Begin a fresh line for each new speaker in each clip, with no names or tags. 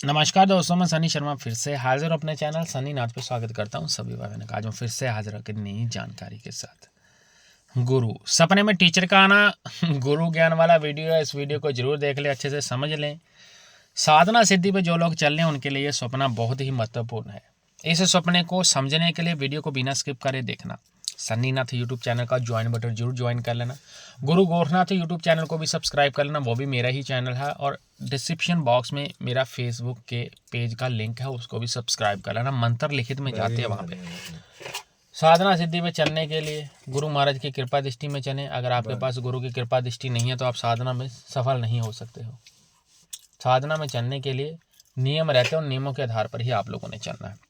नमस्कार दोस्तों, मैं सनी शर्मा फिर से हाजिर हूं अपने चैनल सनी नाथ पे स्वागत करता हूं सभी भाई बहनों का। आज मैं फिर से हाजिर होकर नई जानकारी के साथ। गुरु सपने में टीचर का आना गुरु ज्ञान वाला वीडियो है। इस वीडियो को जरूर देख लें, अच्छे से समझ लें। साधना सिद्धि पे जो लोग चल रहे हैं उनके लिए ये सपना बहुत ही महत्वपूर्ण है। इस सपने को समझने के लिए वीडियो को बिना स्किप करे देखना। सन्नी नाथ यूट्यूब चैनल का ज्वाइन बटन जरूर ज्वाइन कर लेना। गुरु गोरखनाथ यूट्यूब चैनल को भी सब्सक्राइब कर लेना, वो भी मेरा ही चैनल है। और डिस्क्रिप्शन बॉक्स में मेरा फेसबुक के पेज का लिंक है, उसको भी सब्सक्राइब कर लेना। मंत्र लिखित में जाते हैं वहाँ पे। साधना सिद्धि में चलने के लिए गुरु महाराज की कृपा दृष्टि में चलें। अगर आपके पास गुरु की कृपा दृष्टि नहीं है तो आप साधना में सफल नहीं हो सकते हो। साधना में चलने के लिए नियम रहते हैं, उन नियमों के आधार पर ही आप लोगों ने चलना है।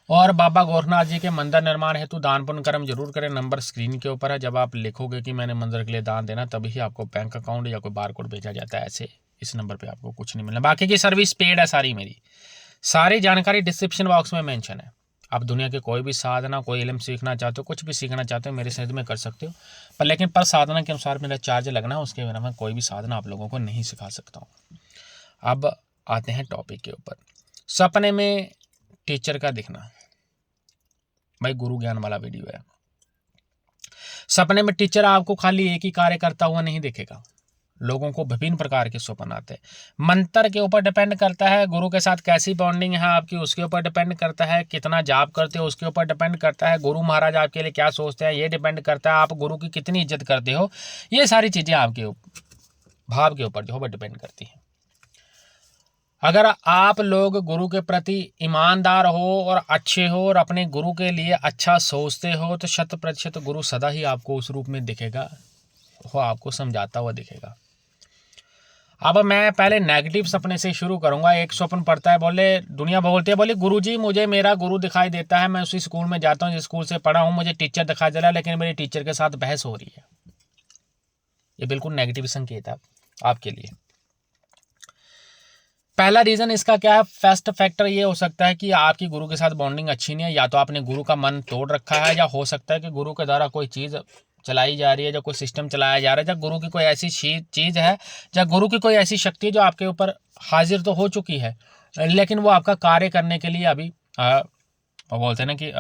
और बाबा गोरखनाथ जी के मंदिर निर्माण हेतु दान पुण्य कर्म जरूर करें। नंबर स्क्रीन के ऊपर है। जब आप लिखोगे कि मैंने मंदिर के लिए दान देना, तभी आपको बैंक अकाउंट या कोई बार कोड भेजा जाता है। ऐसे इस नंबर पे आपको कुछ नहीं मिलना। बाकी की सर्विस पेड है सारी मेरी। सारी जानकारी डिस्क्रिप्शन बॉक्स में मेंशन है। आप दुनिया के कोई भी साधना, कोई इल्म सीखना चाहते हो, कुछ भी सीखना चाहते हो, मेरे साथ में कर सकते हो। पर साधना के अनुसार मेरा चार्ज लगना है। उसके बिना मैं कोई भी साधना आप लोगों को नहीं सिखा सकता हूँ। अब आते हैं टॉपिक के ऊपर। सपने में टीचर का दिखना, भाई गुरु ज्ञान वाला वीडियो है। सपने में टीचर आपको खाली एक ही कार्य करता हुआ नहीं दिखेगा। लोगों को विभिन्न प्रकार के स्वप्न आते हैं। मंत्र के ऊपर डिपेंड करता है, गुरु के साथ कैसी बॉन्डिंग है आपकी उसके ऊपर डिपेंड करता है। कितना जाप करते हो उसके ऊपर डिपेंड करता है। गुरु महाराज आपके लिए क्या सोचते हैं ये डिपेंड करता है। आप गुरु की कितनी इज्जत करते हो, ये सारी चीजें आपके भाव के ऊपर जो है डिपेंड करती है। अगर आप लोग गुरु के प्रति ईमानदार हो और अच्छे हो और अपने गुरु के लिए अच्छा सोचते हो तो 100% गुरु सदा ही आपको उस रूप में दिखेगा, वो आपको समझाता हुआ दिखेगा। अब मैं पहले नेगेटिव सपने से शुरू करूंगा। एक स्वप्न पड़ता है, बोले दुनिया बोलती है, बोले गुरुजी मुझे मेरा गुरु दिखाई देता है, मैं उसी स्कूल में जाता हूँ जिस स्कूल से पढ़ा हूँ, मुझे टीचर दिखाई दे रहा है लेकिन मेरे टीचर के साथ बहस हो रही है। ये बिल्कुल नेगेटिव संकेत है आपके लिए। पहला रीजन इसका क्या है, फर्स्ट फैक्टर ये हो सकता है कि आपकी गुरु के साथ बॉन्डिंग अच्छी नहीं है। या तो आपने गुरु का मन तोड़ रखा है, या हो सकता है कि गुरु के द्वारा कोई चीज चलाई जा रही है, जो कोई सिस्टम चलाया जा रहा है, या गुरु की कोई ऐसी चीज है, या गुरु की कोई ऐसी शक्ति है जो आपके ऊपर हाजिर तो हो चुकी है लेकिन वो आपका कार्य करने के लिए अभी बोलते हैं ना कि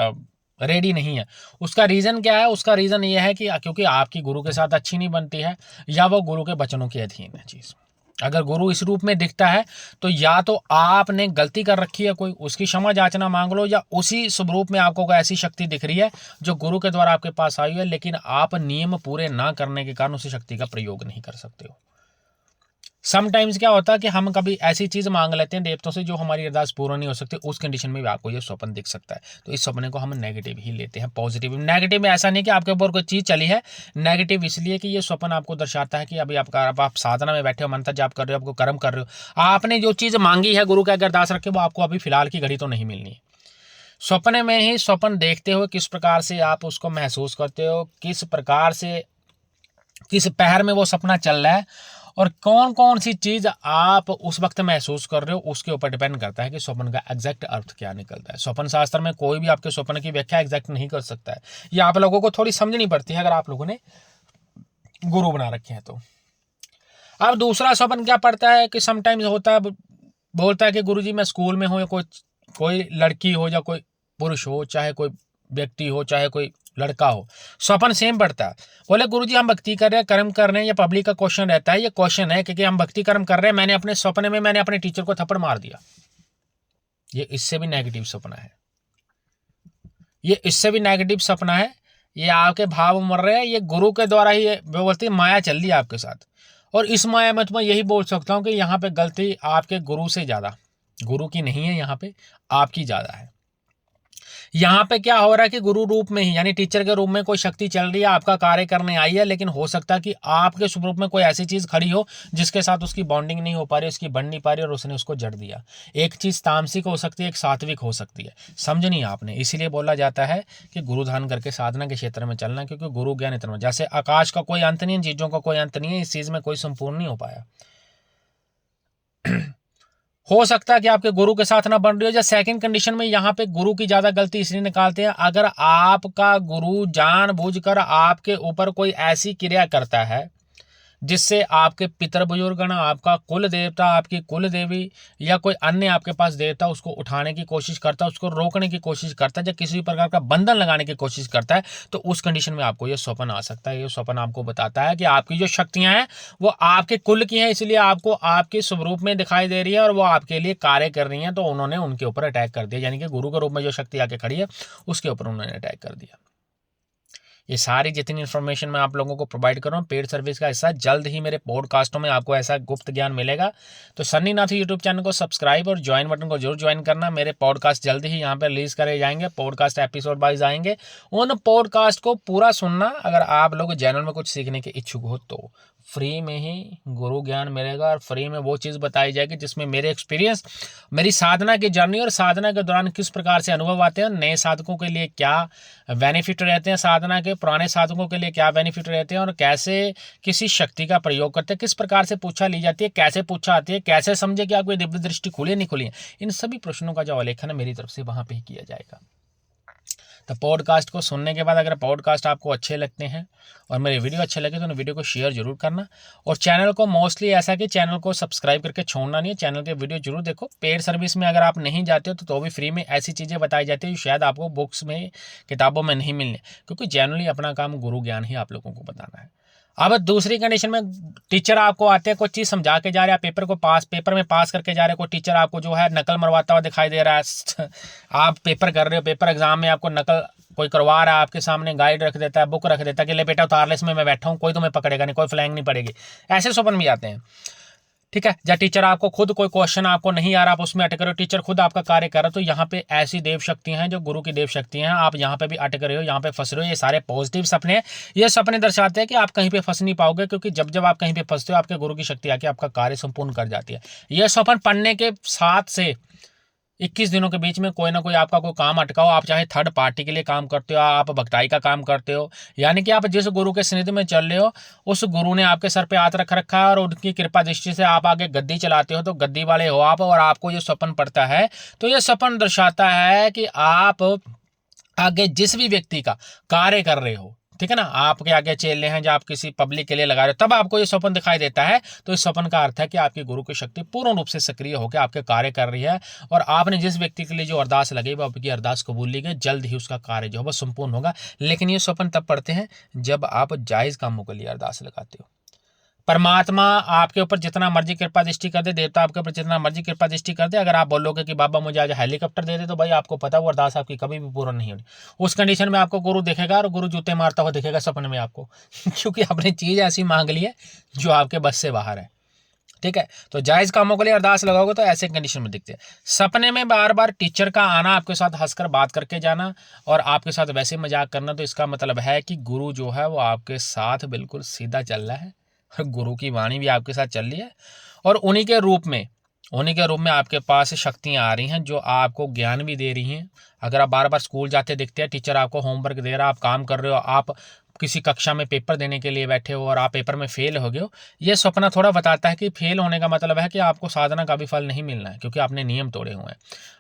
रेडी नहीं है। उसका रीजन क्या है, उसका रीजन ये है कि क्योंकि आपकी गुरु के साथ अच्छी नहीं बनती है, या वो गुरु के वचनों के अधीन है चीज। अगर गुरु इस रूप में दिखता है तो या तो आपने गलती कर रखी है कोई, उसकी क्षमा याचना मांग लो, या उसी स्वरूप में आपको कोई ऐसी शक्ति दिख रही है जो गुरु के द्वारा आपके पास आई है लेकिन आप नियम पूरे ना करने के कारण उसी शक्ति का प्रयोग नहीं कर सकते हो। समटाइम्स क्या होता है कि हम कभी ऐसी चीज मांग लेते हैं देवताओं से जो हमारी अरदास पूर्ण नहीं हो सकती, उस कंडीशन में भी आपको ये स्वप्न दिख सकता है। तो इस सपने को हम नेगेटिव ही लेते हैं। पॉजिटिव नेगेटिव में ऐसा नहीं कि आपके ऊपर कोई चीज चली है, नेगेटिव इसलिए कि ये स्वप्न आपको दर्शाता है कि अभी आप साधना में बैठे हो, मंत्र जाप कर रहे हो, आपको कर्म कर रहे हो, आपने जो चीज मांगी है गुरु के अगर अरदास रखे वो आपको अभी फिलहाल की घड़ी तो नहीं मिलनी है। स्वप्न में ही स्वप्न देखते हो किस प्रकार से आप उसको महसूस करते हो, किस प्रकार से किस पहर में वो सपना चल रहा है और कौन कौन सी चीज आप उस वक्त महसूस कर रहे हो, उसके ऊपर डिपेंड करता है कि स्वप्न का एग्जैक्ट अर्थ क्या निकलता है। स्वप्न शास्त्र में कोई भी आपके स्वप्न की व्याख्या एग्जैक्ट नहीं कर सकता है। ये आप लोगों को थोड़ी समझनी पड़ती है अगर आप लोगों ने गुरु बना रखे हैं तो। अब दूसरा स्वप्न क्या पड़ता है कि समटाइम्स होता है, बोलता है कि गुरुजी मैं स्कूल में हूँ, या कोई लड़की हो या कोई पुरुष हो, चाहे कोई व्यक्ति हो चाहे कोई लड़का हो, स्वप्न सेम पड़ता है। बोले गुरुजी हम भक्ति कर रहे हैं, कर्म कर रहे हैं। ये पब्लिक का क्वेश्चन रहता है, ये क्वेश्चन है क्योंकि हम भक्ति कर्म कर रहे हैं, मैंने अपने सपने में मैंने अपने टीचर को थप्पड़ मार दिया। ये इससे भी नेगेटिव सपना है, ये इससे भी नेगेटिव सपना है। ये आपके भाव मर रहे हैं, ये गुरु के द्वारा ही बोलती माया चल रही है आपके साथ। और इस माया में तो मैं यही बोल सकता हूं कि यहाँ पे गलती आपके गुरु से ज्यादा गुरु की नहीं है, यहाँ पे आपकी ज्यादा है। यहाँ पे क्या हो रहा है कि गुरु रूप में ही यानी टीचर के रूप में कोई शक्ति चल रही है, आपका कार्य करने आई है, लेकिन हो सकता है कि आपके स्वरूप में कोई ऐसी चीज खड़ी हो जिसके साथ उसकी बॉन्डिंग नहीं हो पा रही, उसकी बन नहीं पा रही और उसने उसको जड़ दिया। एक चीज तामसिक हो सकती है, एक सात्विक हो सकती है, समझ नहीं आपने। इसीलिए बोला जाता है कि गुरु ध्यान करके साधना के क्षेत्र में चलना, क्योंकि गुरु ज्ञान इतना जैसे आकाश का कोई अंत नहीं है, चीजों का कोई अंत नहीं है, इस चीज में कोई संपूर्ण नहीं हो पाया। हो सकता है कि आपके गुरु के साथ ना बन रही हो। या सेकंड कंडीशन में यहाँ पे गुरु की ज्यादा गलती इसलिए निकालते हैं, अगर आपका गुरु जानबूझकर आपके ऊपर कोई ऐसी क्रिया करता है जिससे आपके पितर बुजुर्गण, आपका कुल देवता, आपकी कुल देवी या कोई अन्य आपके पास देवता उसको उठाने की कोशिश करता है, उसको रोकने की कोशिश करता है, या किसी प्रकार का बंधन लगाने की कोशिश करता है, तो उस कंडीशन में आपको ये स्वप्न आ सकता है। ये स्वप्न आपको बताता है कि आपकी जो शक्तियां हैं वो आपके कुल की हैं, इसलिए आपको आपके स्वरूप में दिखाई दे रही है और वो आपके लिए कार्य कर रही हैं, तो उन्होंने उनके ऊपर अटैक कर दिया, यानी कि गुरु के रूप में जो शक्ति आके खड़ी है उसके ऊपर उन्होंने अटैक कर दिया। ये सारी जितनी इन्फॉर्मेशन मैं आप लोगों को प्रोवाइड कर रहा हूँ पेड सर्विस का हिस्सा, जल्द ही मेरे पॉडकास्टों में आपको ऐसा गुप्त ज्ञान मिलेगा। तो सन्नी नाथ यूट्यूब चैनल को सब्सक्राइब और ज्वाइन बटन को जरूर ज्वाइन करना। मेरे पॉडकास्ट जल्द ही यहाँ पे रिलीज करे जाएंगे, पॉडकास्ट एपिसोड वाइज आएंगे। उन पॉडकास्ट को पूरा सुनना। अगर आप लोग चैनल में कुछ सीखने के इच्छुक हो तो फ्री में ही गुरु ज्ञान मिलेगा और फ्री में वो चीज़ बताई जाएगी जिसमें मेरे एक्सपीरियंस, मेरी साधना की जर्नी और साधना के दौरान किस प्रकार से अनुभव आते हैं, नए साधकों के लिए क्या बेनिफिट रहते हैं, साधना के पुराने साधकों के लिए क्या बेनिफिट रहते हैं, और कैसे किसी शक्ति का प्रयोग करते हैं, किस प्रकार से पूछा ली जाती है, कैसे पूछा आती है, कैसे समझे कि आपकी दिव्य दृष्टि खुली नहीं खुली है, इन सभी प्रश्नों का जो अवलेखन है मेरी तरफ से वहाँ पे ही किया जाएगा। तो पॉडकास्ट को सुनने के बाद अगर पॉडकास्ट आपको अच्छे लगते हैं और मेरे वीडियो अच्छे लगे तो वीडियो को शेयर जरूर करना, और चैनल को मोस्टली ऐसा कि चैनल को सब्सक्राइब करके छोड़ना नहीं है, चैनल के वीडियो जरूर देखो। पेड सर्विस में अगर आप नहीं जाते हो तो भी फ्री में ऐसी चीज़ें बताई जाती है जो शायद आपको बुक्स में, किताबों में नहीं मिलने, क्योंकि जनरली अपना काम गुरु ज्ञान ही आप लोगों को बताना है। अब दूसरी कंडीशन में टीचर आपको आते हैं, कोई चीज़ समझा के जा रहे हैं, पेपर में पास करके जा रहे हैं, कोई टीचर आपको जो है नकल मरवाता हुआ दिखाई दे रहा है। आप पेपर कर रहे हो, पेपर एग्जाम में आपको नकल कोई करवा रहा है, आपके सामने गाइड रख देता है, बुक रख देता है कि ले बेटा उतार ले, इसमें मैं बैठा हूँ, कोई तुम्हें पकड़ेगा नहीं, कोई फ्लैंग नहीं पड़ेगी, ऐसे स्वप्न भी आते हैं। ठीक है, या टीचर आपको खुद कोई क्वेश्चन आपको नहीं आ रहा, आप उसमें अटक रहे हो, टीचर खुद आपका कार्य कर रहा है, तो यहाँ पे ऐसी देव शक्तियां हैं जो गुरु की देव शक्तियां हैं, आप यहाँ पे भी अटक रहे हो, यहाँ पे फंस रहे हो। ये सारे पॉजिटिव सपने हैं। ये सपने दर्शाते हैं कि आप कहीं पे फंस नहीं पाओगे, क्योंकि जब जब आप कहीं पे फंसते हो आपके गुरु की शक्ति आके आपका कार्य संपूर्ण कर जाती है। यह स्वप्न पढ़ने के 7 से 21 दिनों के बीच में कोई ना कोई आपका कोई काम अटका हो, आप चाहे थर्ड पार्टी के लिए काम करते हो, आप भक्ताई का काम करते हो, यानी कि आप जिस गुरु के सानिध्य में चल रहे हो उस गुरु ने आपके सर पे हाथ रख रखा है और उनकी कृपा दृष्टि से आप आगे गद्दी चलाते हो, तो गद्दी वाले हो आप, और आपको ये स्वप्न पड़ता है, तो ये स्वप्न दर्शाता है कि आप आगे जिस भी व्यक्ति का कार्य कर रहे हो, ठीक है ना, आपके आगे चेले हैं जो आप किसी पब्लिक के लिए लगा रहे हो, तब आपको ये स्वप्न दिखाई देता है, तो इस स्वप्न का अर्थ है कि आपकी गुरु की शक्ति पूर्ण रूप से सक्रिय होकर आपके कार्य कर रही है, और आपने जिस व्यक्ति के लिए जो अरदास लगी वो आपकी अरदास कबूल ली गई, जल्द ही उसका कार्य जो है वो संपूर्ण होगा। लेकिन ये स्वप्न तब पढ़ते हैं जब आप जायज कामों के लिए अरदास लगाते हो। परमात्मा आपके ऊपर जितना मर्जी कृपा दृष्टि कर दे, देवता आपके ऊपर जितना मर्जी कृपा दृष्टि कर दे, अगर आप बोलोगे कि बाबा मुझे आज हेलीकॉप्टर दे दे, तो भाई आपको पता वो अरदास आपकी कभी भी पूर्ण नहीं होनी। उस कंडीशन में आपको गुरु दिखेगा और गुरु जूते मारता हुआ दिखेगा सपने में आपको क्योंकि आपने चीज ऐसी मांग ली है जो आपके बस से बाहर है। ठीक है, तो जायज कामों के लिए अरदास लगाओगे तो ऐसे कंडीशन में दिखते हैं। सपने में बार बार टीचर का आना, आपके साथ हंसकर बात करके जाना और आपके साथ वैसे मजाक करना, तो इसका मतलब है कि गुरु जो है वो आपके साथ बिल्कुल सीधा चल रहा है, गुरु की वाणी भी आपके साथ चल रही है, और उन्हीं के रूप में आपके पास शक्तियां आ रही हैं जो आपको ज्ञान भी दे रही हैं। अगर आप बार बार स्कूल जाते दिखते हैं, टीचर आपको होमवर्क दे रहा है, आप काम कर रहे हो, आप किसी कक्षा में पेपर देने के लिए बैठे हो और आप पेपर में फेल हो गए हो, ये सपना थोड़ा बताता है कि फेल होने का मतलब है कि आपको साधना का भी फल नहीं मिलना है, क्योंकि आपने नियम तोड़े हुए हैं।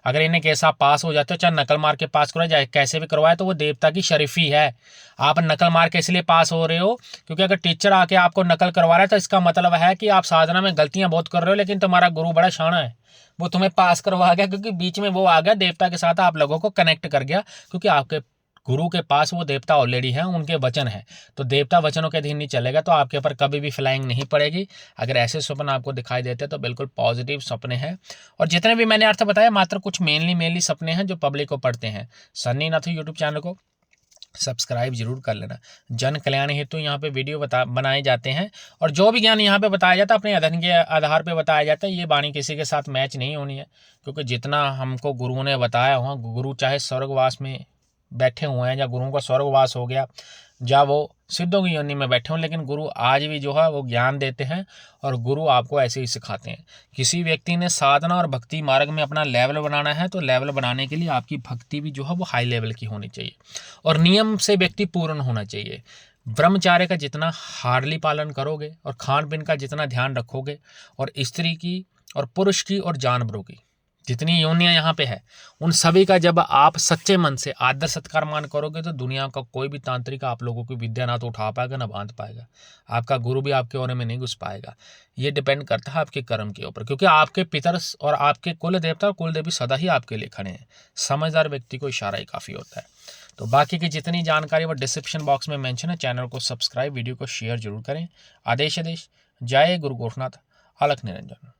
अगर इन्हें कैसा आप पास हो जाते हो, चाहे नकल मार के पास करो जाए कैसे भी करवाए, तो वो देवता की शरीफी है। आप नकल मार के इसलिए पास हो रहे हो क्योंकि अगर टीचर आके आपको नकल करवा रहा है तो इसका मतलब है कि आप साधना में गलतियां बहुत कर रहे हो, लेकिन तुम्हारा गुरु बड़ा शाना है, वो तुम्हें पास करवा गया, क्योंकि बीच में वो आ गया देवता के साथ, आप लोगों को कनेक्ट कर गया, क्योंकि आपके गुरु के पास वो देवता ऑलरेडी है, उनके वचन है, तो देवता वचनों के अधीन नहीं चलेगा, तो आपके ऊपर कभी भी फ्लाइंग नहीं पड़ेगी। अगर ऐसे स्वप्न आपको दिखाई देते तो बिल्कुल पॉजिटिव सपने हैं, और जितने भी मैंने अर्थ बताया मात्र कुछ मेनली सपने हैं जो पब्लिक को पढ़ते हैं। सन्नी नाथ यूट्यूब चैनल को सब्सक्राइब जरूर कर लेना। जन कल्याण हेतु यहाँ पे वीडियो बनाए जाते हैं, और जो भी ज्ञान यहाँ पे बताया जाता है अपने अध्ययन के आधार पे बताया जाता है। ये वाणी किसी के साथ मैच नहीं होनी है, क्योंकि जितना हमको गुरुओं ने बताया हुआ, गुरु चाहे स्वर्गवास में बैठे हुए हैं या गुरुओं का स्वर्गवास हो गया, या वो सिद्धों की योनि में बैठे हों, लेकिन गुरु आज भी जो है वो ज्ञान देते हैं, और गुरु आपको ऐसे ही सिखाते हैं। किसी व्यक्ति ने साधना और भक्ति मार्ग में अपना लेवल बनाना है, तो लेवल बनाने के लिए आपकी भक्ति भी जो है वो हाई लेवल की होनी चाहिए, और नियम से व्यक्ति पूर्ण होना चाहिए। ब्रह्मचार्य का जितना हार्डली पालन करोगे और खान पीन का जितना ध्यान रखोगे, और स्त्री की और पुरुष की और जानवरों की, जितनी योनियां यहाँ पे है उन सभी का जब आप सच्चे मन से आदर सत्कार मान करोगे तो दुनिया का कोई भी तांत्रिक आप लोगों की विद्या ना तो उठा पाएगा ना बांध पाएगा। आपका गुरु भी आपके ओरे में नहीं घुस पाएगा। ये डिपेंड करता है आपके कर्म के ऊपर, क्योंकि आपके पितर और आपके कुल देवता और कुल देवी सदा ही आपके लिए खड़े हैं। समझदार व्यक्ति को इशारा ही काफ़ी होता है। तो बाकी की जितनी जानकारी वो डिस्क्रिप्शन बॉक्स में मेंशन है। चैनल को सब्सक्राइब, वीडियो को शेयर जरूर करें। आदेश आदेश। जय गुरु गोरखनाथ। अलख निरंजन।